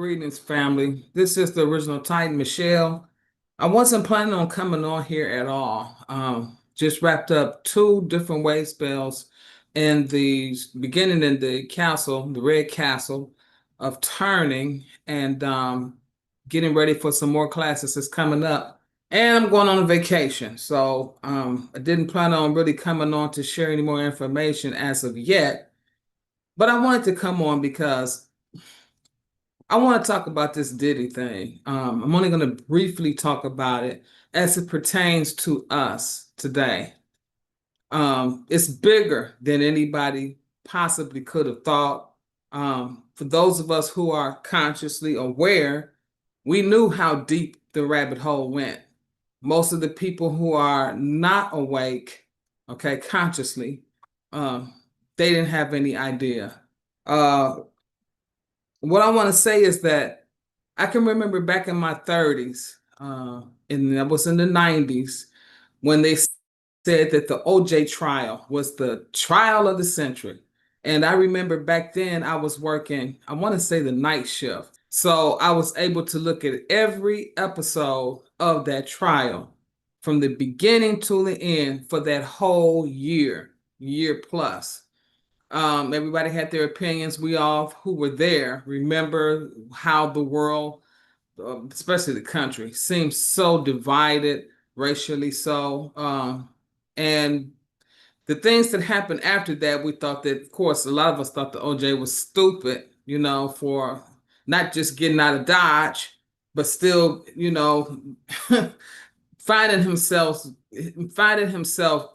Greetings, family. This is the original Titan, Michelle. I wasn't planning on coming on here at all. Just wrapped up two different wave spells in the beginning in the castle, the Red Castle of turning, and getting ready for some more classes that's coming up. And I'm going on a vacation. So I didn't plan on really coming on to share any more information as of yet. But I wanted to come on because I want to talk about this Diddy thing. I'm only going to briefly talk about it as it pertains to us today. It's bigger than anybody possibly could have thought. For those of us who are consciously aware, we knew how deep the rabbit hole went. Most of the people who are not awake, okay, consciously, they didn't have any idea. Uh, what I want to say is that I can remember back in my 30s, and that was in the 90s, when they said that the OJ trial was the trial of the century. And I remember back then I was working, I want to say the night shift. So I was able to look at every episode of that trial from the beginning to the end for that whole year plus. Everybody had their opinions. We all who were there remember how the world, especially the country, seems so divided racially. And the things that happened after that, we thought that, of course, a lot of us thought the OJ was stupid, for not just getting out of Dodge, but still, finding himself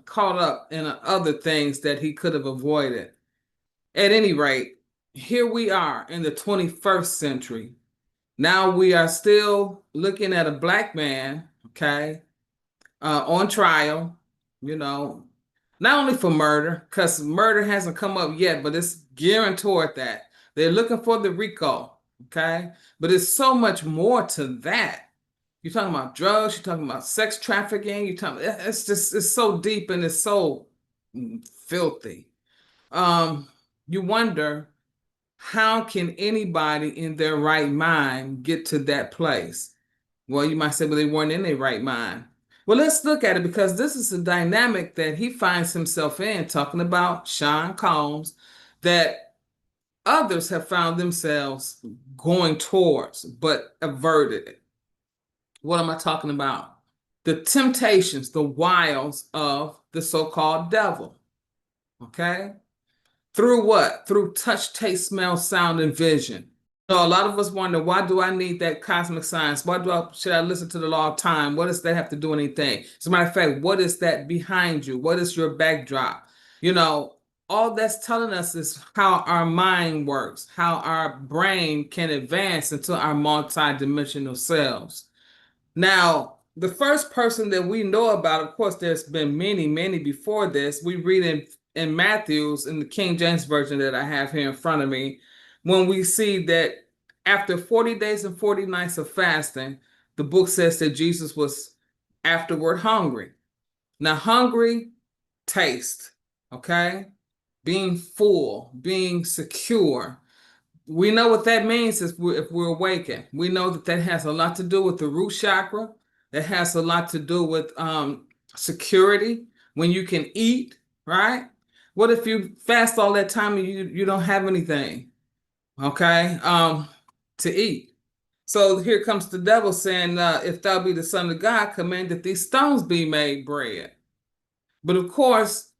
caught up in other things that he could have avoided. At any rate, here we are in the 21st century. Now we are still looking at a black man, okay, on trial, not only for murder, because murder hasn't come up yet, but it's gearing toward that. They're looking for the RICO, okay? But it's so much more to that. You're talking about drugs, you're talking about sex trafficking, it's so deep and it's so filthy. You wonder, how can anybody in their right mind get to that place? Well, you might say, well, they weren't in their right mind. Well, let's look at it, because this is a dynamic that he finds himself in, talking about Sean Combs, that others have found themselves going towards, but averted it. What am I talking about? The temptations, the wiles of the so-called devil. Okay? Through what? Through touch, taste, smell, sound, and vision. So a lot of us wonder, why do I need that cosmic science? Should I listen to the law of time? What does that have to do with anything? As a matter of fact, what is that behind you? What is your backdrop? All that's telling us is how our mind works, how our brain can advance into our multi-dimensional selves. Now, the first person that we know about, of course, there's been many, many before this. We read in Matthew's, in the King James Version that I have here in front of me, when we see that after 40 days and 40 nights of fasting, the book says that Jesus was afterward hungry. Now, hungry, taste, okay? Being full, being secure. We know what that means if we're awakened. We know that has a lot to do with the root chakra. That has a lot to do with security, when you can eat, right? What if you fast all that time and you don't have anything, okay, to eat? So here comes the devil saying, if thou be the Son of God, command that these stones be made bread. But of course,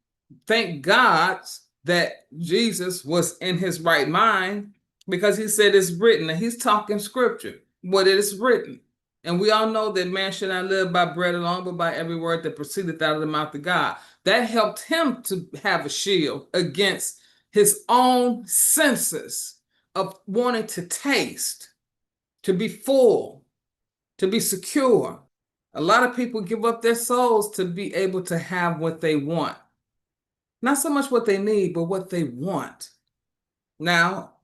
thank God that Jesus was in his right mind, because he said it's written, and he's talking scripture, what it is written. And we all know that man should not live by bread alone, but by every word that proceedeth out of the mouth of God. That helped him to have a shield against his own senses of wanting to taste, to be full, to be secure. A lot of people give up their souls to be able to have what they want. Not so much what they need, but what they want. Now,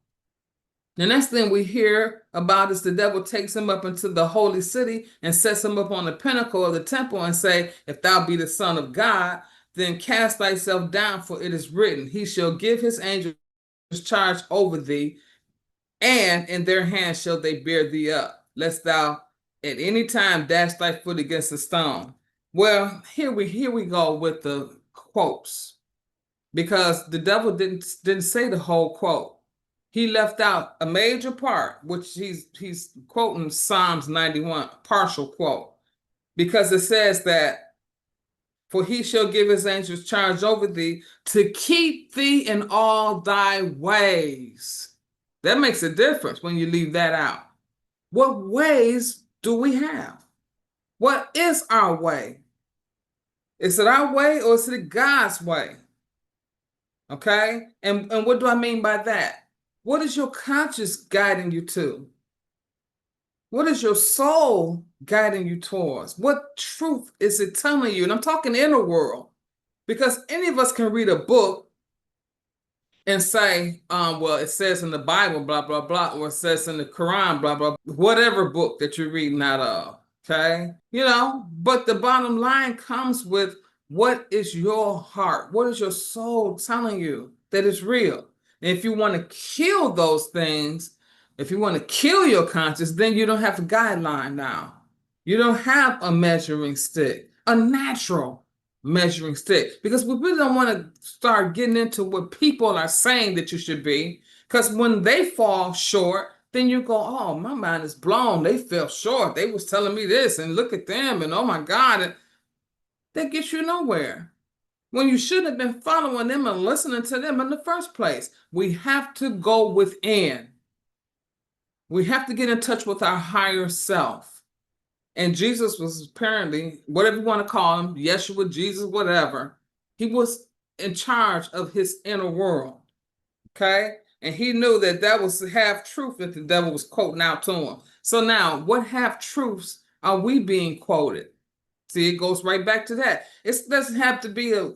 the next thing we hear about is the devil takes him up into the holy city and sets him up on the pinnacle of the temple and say, if thou be the Son of God, then cast thyself down, for it is written, he shall give his angels charge over thee, and in their hands shall they bear thee up, lest thou at any time dash thy foot against a stone. Well, here we go with the quotes, because the devil didn't say the whole quote. He left out a major part, which he's quoting Psalms 91, partial quote, because it says that, for he shall give his angels charge over thee to keep thee in all thy ways. That makes a difference when you leave that out. What ways do we have? What is our way? Is it our way or is it God's way? Okay? And what do I mean by that? What is your conscience guiding you to? What is your soul guiding you towards? What truth is it telling you? And I'm talking inner world, because any of us can read a book and say, well, it says in the Bible, blah, blah, blah, or it says in the Quran, blah, blah, whatever book that you're reading out of, okay? But the bottom line comes with, what is your heart? What is your soul telling you that is real? And if you want to kill those things, if you want to kill your conscience, then you don't have a guideline now. You don't have a measuring stick, a natural measuring stick, because we really don't want to start getting into what people are saying that you should be, because when they fall short, then you go, oh, my mind is blown. They fell short. They was telling me this, and look at them, and oh my God. And that gets you nowhere, when you should have been following them and listening to them in the first place. We have to go within. We have to get in touch with our higher self. And Jesus was apparently, whatever you want to call him, Yeshua, Jesus, whatever, he was in charge of his inner world. Okay? And he knew that that was half truth that the devil was quoting out to him. So now, what half truths are we being quoted? See, it goes right back to that. It doesn't have to be a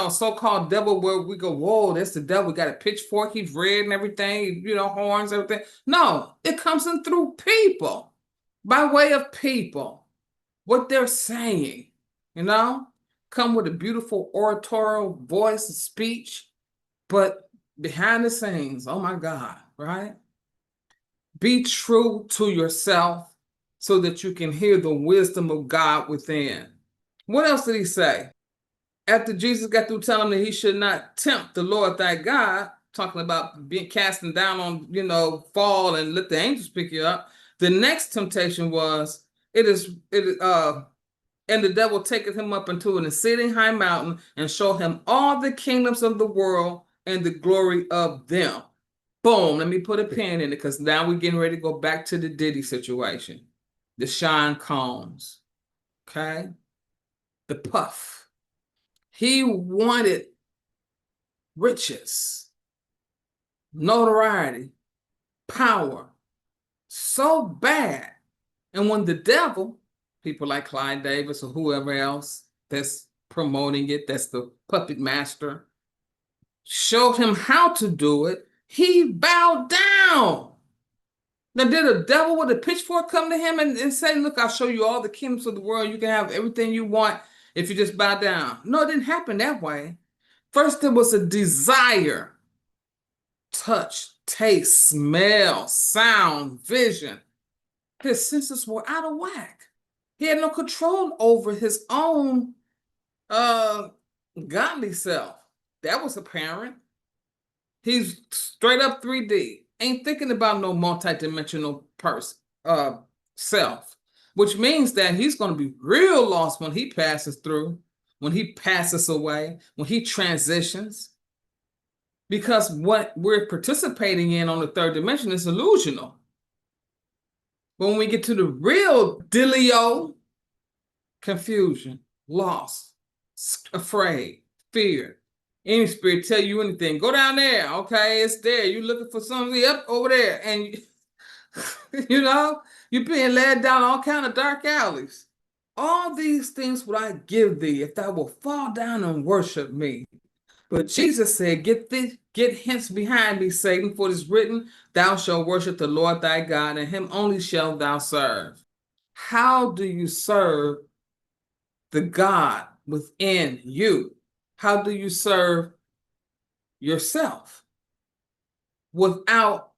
so-called devil where we go, whoa, that's the devil. Got a pitchfork, he's red and everything, horns, everything. No, it comes in through people, by way of people, what they're saying, come with a beautiful oratorial voice and speech, but behind the scenes, oh my God, right? Be true to yourself so that you can hear the wisdom of God within. What else did he say? After Jesus got through telling him that he should not tempt the Lord thy God, talking about being casting down on, fall and let the angels pick you up. The next temptation was, and the devil taketh him up into an exceeding high mountain and show him all the kingdoms of the world and the glory of them. Boom, let me put a pin in it, because now we're getting ready to go back to the Diddy situation. The Sean Combs, okay? The Puff. He wanted riches, notoriety, power so bad. And when the devil, people like Clyde Davis or whoever else that's promoting it, that's the puppet master, showed him how to do it, he bowed down. Now, did a devil with a pitchfork come to him and say, look, I'll show you all the kingdoms of the world. You can have everything you want if you just bow down? No, it didn't happen that way. First, there was a desire. Touch, taste, smell, sound, vision. His senses were out of whack. He had no control over his own godly self. That was apparent. He's straight up 3D. Ain't thinking about no multidimensional self, which means that he's going to be real lost when he passes through, when he passes away, when he transitions. Because what we're participating in on the third dimension is illusional. But when we get to the real dealio, confusion, loss, afraid, fear. Any spirit tell you anything, go down there, okay, it's there. You're looking for something up over there. And, you're being led down all kind of dark alleys. All these things would I give thee if thou wilt fall down and worship me. But Jesus said, get hence behind me, Satan, for it is written, thou shalt worship the Lord thy God, and him only shalt thou serve. How do you serve the God within you? How do you serve yourself without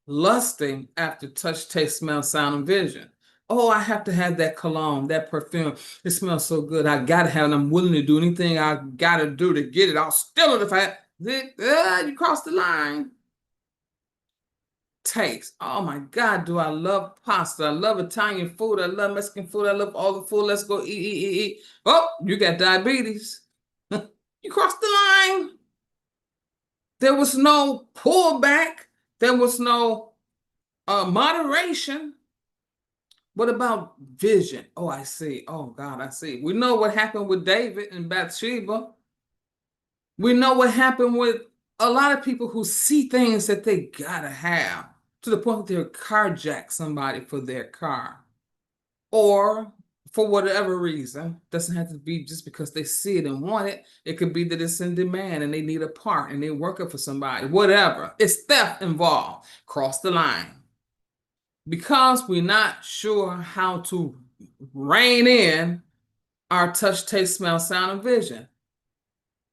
lusting after touch, taste, smell, sound, and vision. Oh, I have to have that cologne, that perfume. It smells so good. I gotta have it. I'm willing to do anything I gotta do to get it. I'll steal it if I. You cross the line. Taste. Oh my God, do I love pasta? I love Italian food. I love Mexican food. I love all the food. Let's go eat. Oh, you got diabetes. You crossed the line. There was no pullback. There was no moderation. What about vision? Oh, I see. Oh, God, I see. We know what happened with David and Bathsheba. We know what happened with a lot of people who see things that they gotta have to the point that they'll carjack somebody for their car. Or for whatever reason, doesn't have to be just because they see it and want it. It could be that it's in demand and they need a part and they're working for somebody, whatever. It's theft involved. Cross the line. Because we're not sure how to rein in our touch, taste, smell, sound, and vision.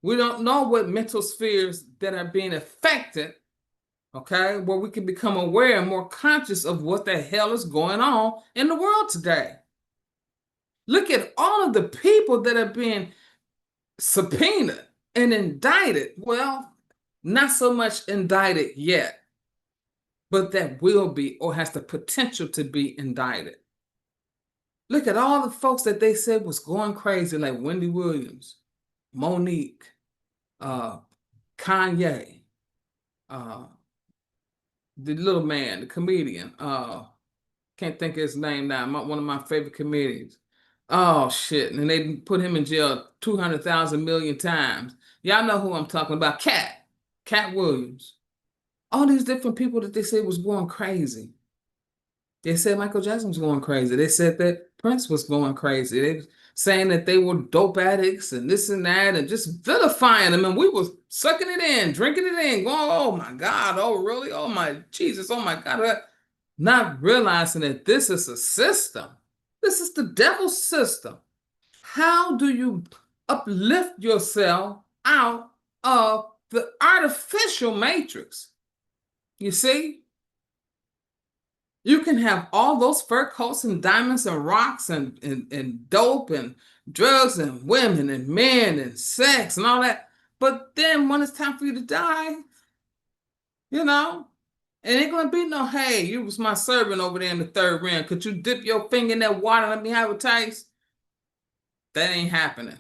We don't know what mental spheres that are being affected, okay, where we can become aware and more conscious of what the hell is going on in the world today. Look at all of the people that are being subpoenaed and indicted. Well, not so much indicted yet, but that will be or has the potential to be indicted. Look at all the folks that they said was going crazy, like Wendy Williams, Monique, Kanye, the little man, the comedian, can't think of his name now, one of my favorite comedians. Oh shit, and they put him in jail 200,000 million times. Y'all know who I'm talking about, Cat Williams. All these different people that they said was going crazy. They said Michael Jackson was going crazy. They said that Prince was going crazy. They were saying that they were dope addicts and this and that and just vilifying them. And we were sucking it in, drinking it in, going, oh my God, oh really? Oh my Jesus, oh my God. Not realizing that this is a system. This is the devil's system. How do you uplift yourself out of the artificial matrix? You see? You can have all those fur coats and diamonds and rocks and dope and drugs and women and men and sex and all that. But then when it's time for you to die, you know, it ain't gonna be no, hey, you was my servant over there in the third ring. Could you dip your finger in that water and let me have a taste? That ain't happening.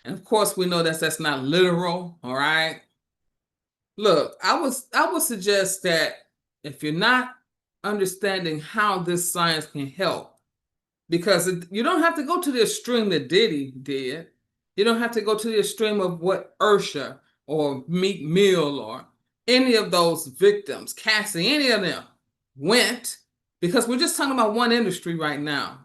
And of course, we know that's not literal, all right? Look, I would suggest that if you're not understanding how this science can help, because you don't have to go to the extreme that Diddy did. You don't have to go to the extreme of what Ursha or Meek Mill or any of those victims, Cassie, any of them went, because we're just talking about one industry right now.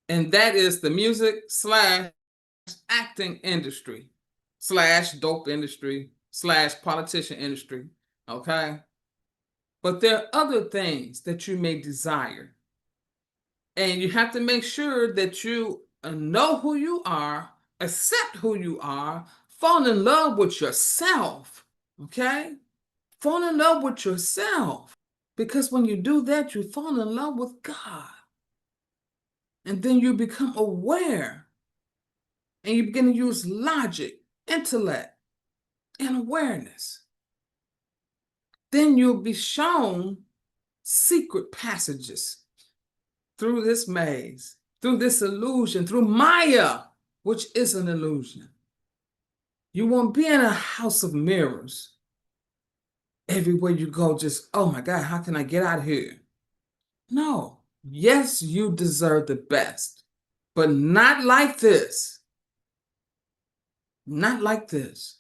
And that is the music / acting industry / dope industry / politician industry. Okay. But there are other things that you may desire. And you have to make sure that you know who you are, accept who you are, fall in love with yourself. Okay? Fall in love with yourself. Because when you do that, you fall in love with God. And then you become aware. And you begin to use logic, intellect, and awareness. Then you'll be shown secret passages through this maze, through this illusion, through Maya, which is an illusion. You won't be in a house of mirrors. Everywhere you go, just, oh my God, how can I get out of here? No. Yes, you deserve the best, but not like this. Not like this.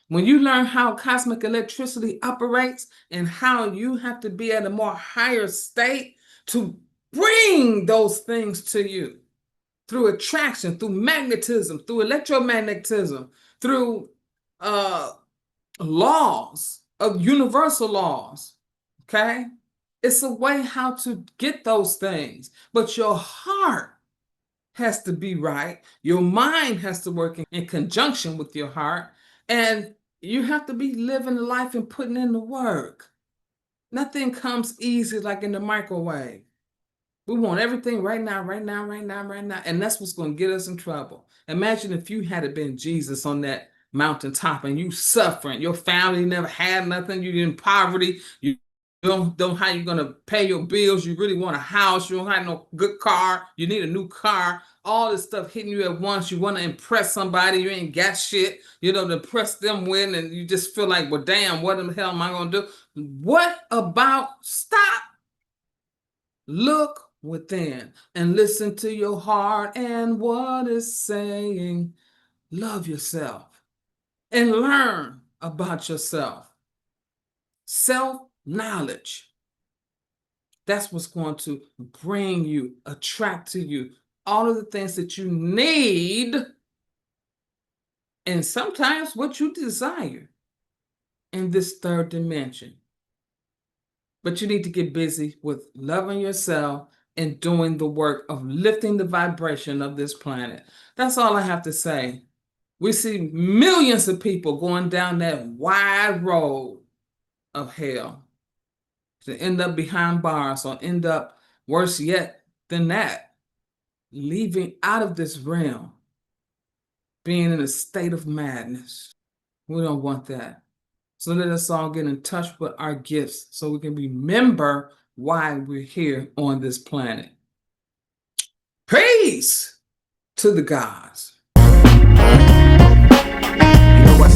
When you learn how cosmic electricity operates and how you have to be at a more higher state to bring those things to you through attraction, through magnetism, through electromagnetism, through laws of universal laws, okay? It's a way how to get those things, but your heart has to be right. Your mind has to work in conjunction with your heart, and You have to be living the life and putting in the work. Nothing comes easy like in the microwave. We want everything right now, right now, right now, right now. And that's what's going to get us in trouble. Imagine if you had been Jesus on that mountaintop and you suffering. Your family never had nothing. You're in poverty. You don't know how you're going to pay your bills. You really want a house. You don't have no good car. You need a new car. All this stuff hitting you at once. You want to impress somebody. You ain't got shit, to impress them with. And you just feel like, well, damn, what the hell am I going to do? What about stop? Look within and listen to your heart and what it's saying. Love yourself and learn about yourself. Self-knowledge. That's what's going to bring you, attract to you all of the things that you need and sometimes what you desire in this third dimension. But you need to get busy with loving yourself and doing the work of lifting the vibration of this planet. That's all I have to say. We see millions of people going down that wide road of hell to end up behind bars or end up, worse yet than that, leaving out of this realm, being in a state of madness. We don't want that. So let us all get in touch with our gifts so we can remember why we're here on this planet. Praise to the gods. You know what's